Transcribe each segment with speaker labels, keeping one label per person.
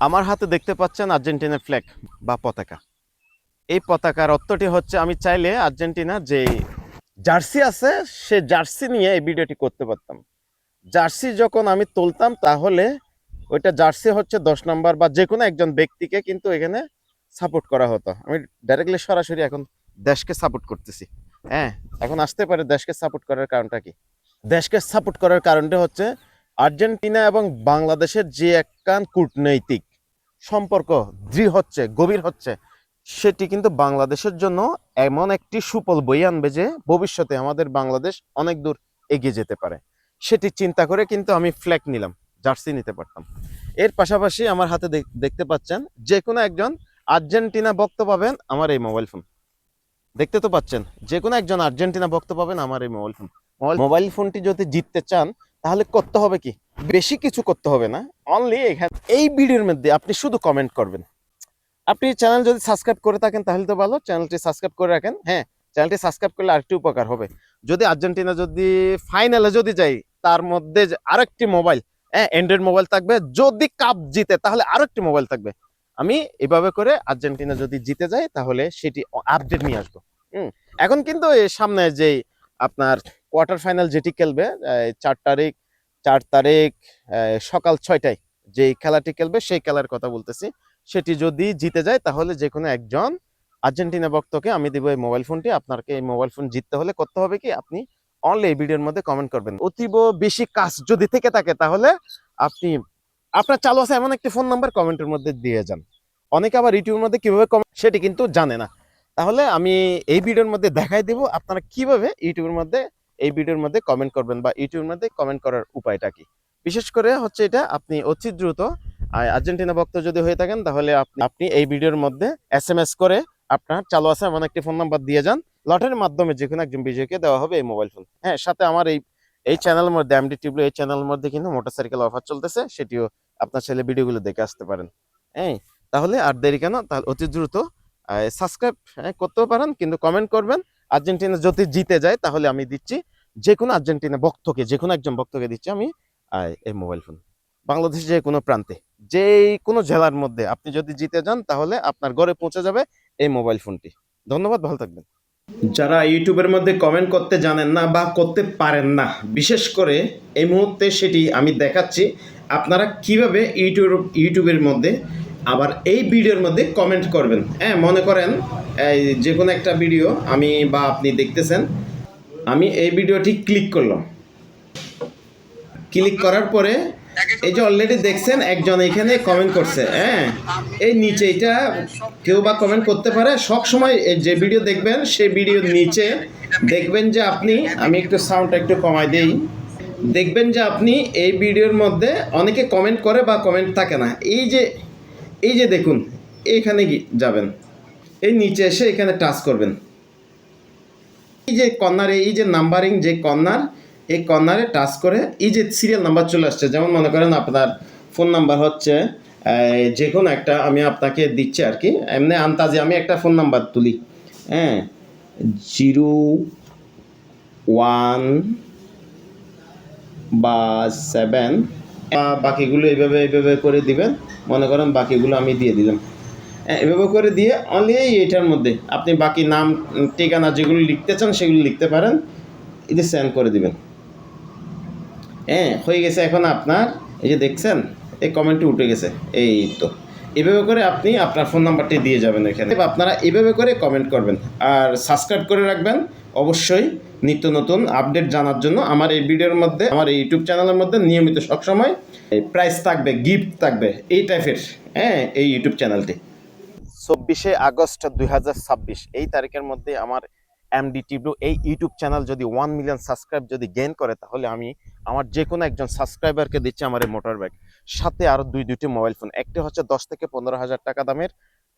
Speaker 1: আমার হাতে দেখতে পাচ্ছেন আর্জেন্টিনার ফ্ল্যাগ বা পতাকা। এই পতাকার অর্থটি হচ্ছে আমি চাইলে আর্জেন্টিনা যে জার্সি আছে সে জার্সি নিয়ে এই ভিডিওটি করতে পারতাম। জার্সি যখন আমি তুলতাম তাহলে ওইটা জার্সি হচ্ছে 10 নম্বর বা যে কোনো একজন ব্যক্তিকে কিন্তু এখানে সাপোর্ট করা হতো। আমি ডাইরেক্টলি সরাসরি এখন দেশকে সাপোর্ট করতেছি। হ্যাঁ, এখন আসতে পারে দেশকে সাপোর্ট করার কারণটা কি? দেশকে সাপোর্ট করার কারণটা হচ্ছে আর্জেন্টিনা এবং বাংলাদেশের যে একখান কূটনৈতিক সম্পর্ক দৃঢ় হচ্ছে, গভীর হচ্ছে, সেটি কিন্তু বাংলাদেশের জন্য এমন একটি সুফল বয়ে আনবে যে ভবিষ্যতে আমাদের বাংলাদেশ অনেক দূর এগিয়ে যেতে পারে। সেটি চিন্তা করে কিন্তু আমি ফ্ল্যাগ নিলাম, জার্সি নিতে পারতাম। এর পাশাপাশি আমার হাতে দেখতে পাচ্ছেন যে কোনো একজন আর্জেন্টিনা ভক্ত পাবেন আমার এই মোবাইল ফোন। দেখতে তো পাচ্ছেন যে কোনো একজন আর্জেন্টিনা ভক্ত পাবেন আমার এই মোবাইল ফোন। মোবাইল ফোনটি যদি জিততে চান তাহলে করতে হবে কি, বেশি কিছু করতে হবে না। অনলি এখানে এই ভিডিওর মধ্যে আপনি শুধু কমেন্ট করবেন। আপনি চ্যানেল যদি সাবস্ক্রাইব করে থাকেন তাহলে তো ভালো, চ্যানেলটি সাবস্ক্রাইব করে রাখেন। হ্যাঁ, চ্যানেলটি সাবস্ক্রাইব করলে আরেকটি উপকার হবে। যদি আর্জেন্টিনা যদি ফাইনালে যদি যাই, তার মধ্যে আরেকটি মোবাইল, হ্যাঁ অ্যান্ড্রয়েড মোবাইল থাকবে। যদি কাপ জিতে তাহলে আরেকটি মোবাইল থাকবে। আমি এভাবে করে আর্জেন্টিনা যদি জিতে যায় তাহলে সেটি আপডেট নিয়ে আসবো। এখন কিন্তু এই সামনে যেই আপনার কোয়ার্টার ফাইনাল যেটি খেলবে 4 তারিখ, 4 তারিখ সকাল 6টায় যেই খেলাটি খেলবে সেই খেলার কথা বলতেছি। সেটি যদি জিতে যায় তাহলে যে কোনো একজন আর্জেন্টিনা ভক্তকে আমি দিব এই মোবাইল ফোনটি। আপনাকে এই মোবাইল ফোন জিততে হলে করতে হবে কি, আপনি অনলি এই ভিডিওর মধ্যে কমেন্ট করবেন। অতীব বেশি কাজ যদি থেকে থাকে তাহলে আপনি আপনার চালু আছে এমন একটি ফোন নাম্বার কমেন্টের মধ্যে দিয়ে যান। অনেকে আবার ইউটিউবের মধ্যে কিভাবে কমেন্ট সেটি কিন্তু জানে না। তাহলে আমি এই ভিডিওর মধ্যে দেখাই দিব আপনারা কিভাবে ইউটিউবের মধ্যে এই ভিডিওর মধ্যে কমেন্ট করবেন বা ইউটিউবের মধ্যে কমেন্ট করার উপায়টা কি। বিশেষ করে হচ্ছে এটা আপনি অতি দ্রুত আর্জেন্টিনা ভক্ত যদি হয়ে থাকেন তাহলে আপনি এই ভিডিওর মধ্যে SMS করে আপনার চালু আছে এমন একটি ফোন নাম্বার দিয়ে যান। লটারির মাধ্যমে যে কোনো একজন বিজয়ীকে দেওয়া হবে এই মোবাইল ফোন। হ্যাঁ, সাথে আমার এই চ্যানেলের মধ্যে এমডি টিভি এই চ্যানেলের মধ্যে কিন্তু মোটরসাইকেল অফার চলতেছে, সেটিও আপনার ছেলে ভিডিওগুলো দেখে আসতে পারেন। হ্যাঁ, তাহলে আর দেরি কেন, তাহলে অতি দ্রুত সাবস্ক্রাইব করতেও পারেন, কিন্তু কমেন্ট করবেন। আর্জেন্টিনা যদি জিতে যায় তাহলে আমি দিচ্ছি যে কোনো আর্জেন্টিনা ভক্তকে, যে কোনো একজন ভক্তকে দিচ্ছি আমি এই মোবাইল ফোন। বাংলাদেশের যে কোনো প্রান্তে, যে কোনো জেলার মধ্যে আপনি যদি জিতে যান তাহলে আপনার ঘরে পৌঁছে যাবে এই মোবাইল ফোনটি। ধন্যবাদ, ভালো থাকবেন। যারা ইউটিউবের মধ্যে কমেন্ট করতে জানেন না বা করতে পারেন না, বিশেষ করে এই মুহূর্তে সেটি আমি দেখাচ্ছি আপনারা কিভাবে ইউটিউবের মধ্যে আবার এই ভিডিওর মধ্যে কমেন্ট করবেন। হ্যাঁ, মনে করেন এই যে কোনো একটা ভিডিও আমি বা আপনি দেখতেছেন, আমি এই ভিডিওটি ক্লিক করলাম। ক্লিক করার পরে এই যে অলরেডি দেখছেন একজন এখানে কমেন্ট করছে। হ্যাঁ, এই নিচে এটা কেউ বা কমেন্ট করতে পারে। সব সময় যে ভিডিও দেখবেন সেই ভিডিওর নিচে দেখবেন যে আপনি, আমি একটু সাউন্ডটা একটু কমাই দেই, দেখবেন যে আপনি এই ভিডিওর মধ্যে অনেকে কমেন্ট করে বা কমেন্ট থাকে না। এই যে দেখুন এইখানে যাবেন, এই নিচে এসে এখানে টাচ করবেন। এই যে কর্নারে এই যে নাম্বারিং যে কর্নার, এই কর্নারে টাচ করে এই যে সিরিয়াল নাম্বার চলে আসছে। যেমন মনে করেন আপনার ফোন নাম্বার হচ্ছে যে কোনো একটা আমি আপনাকে দিচ্ছি আর কি, এমনি আন্তাজে আমি একটা ফোন নাম্বার তুলি। হ্যাঁ, 01 বা 7 বাকিগুলো এইভাবে করে দিবেন। মনে করেন বাকিগুলো আমি দিয়ে দিলাম। এভাবে করে দিয়ে অনলি এইটার মধ্যে আপনি বাকি নাম ঠিকানা যেগুলো লিখতে চান সেগুলো লিখতে পারেন। এটা সেন্ড করে দিবেন। হ্যাঁ, হয়ে গেছে। এখন আপনার এই যে দেখছেন এই কমেন্টটি উঠে গেছে। এই তো এভাবে করে আপনি আপনার ফোন নাম্বারটি দিয়ে যাবেন এখানে। আপনারা এভাবে করে কমেন্ট করবেন আর সাবস্ক্রাইব করে রাখবেন অবশ্যই নিত্য নতুন আপডেট জানার জন্য। আমার এই ভিডিওর মধ্যে, আমার এই ইউটিউব চ্যানেলের মধ্যে নিয়মিত সবসময় প্রাইস থাকবে, গিফট থাকবে এই টাইপের। হ্যাঁ, এই ইউটিউব চ্যানেলটি 24 আগস্ট 2026 এই তারিখের মধ্যে আমার এমডি টিব্লু এই ইউটিউব চ্যানেল যদি 1 মিলিয়ন সাবস্ক্রাইব যদি গেইন করে তাহলে আমি আমার যে কোনো একজন সাবস্ক্রাইবারকে দিচ্ছি আমার এই মোটর ব্যাগ, সাথে আরও দুটি মোবাইল ফোন। একটি হচ্ছে 10 থেকে 15 হাজার টাকা দামের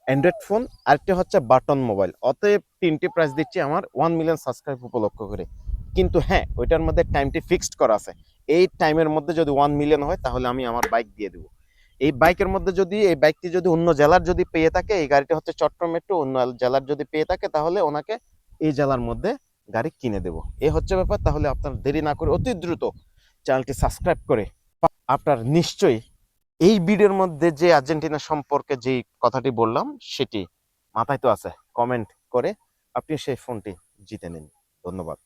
Speaker 1: অ্যান্ড্রয়েড ফোন, আরেকটি হচ্ছে বাটন মোবাইল। অতএব 3টি প্রাইস দিচ্ছি আমার 1 মিলিয়ন সাবস্ক্রাইব উপলক্ষ করে। কিন্তু হ্যাঁ, ওইটার মধ্যে টাইমটি ফিক্সড করা আছে। এই টাইমের মধ্যে যদি 1 মিলিয়ন হয় তাহলে আমি আমার বাইক দিয়ে দেবো। এই বাইকের মধ্যে যদি এই বাইকটি যদি অন্য জেলার যদি পেয়ে থাকে, এই গাড়িটা হচ্ছে চট্টগ্রাম মেট্রো, অন্য জেলার যদি পেয়ে থাকে তাহলে ওনাকে এই জেলার মধ্যে গাড়ি কিনে দেব। এই হচ্ছে ব্যাপার। তাহলে আপনার দেরি না করে অতি দ্রুত চ্যানেলটি সাবস্ক্রাইব করে আপনার নিশ্চয়ই এই ভিডিওর মধ্যে যে আর্জেন্টিনা সম্পর্কে যে কথাটি বললাম সেটি মাথায় তো আছে, কমেন্ট করে আপনি সেই ফোনটি জিতে নিন। ধন্যবাদ।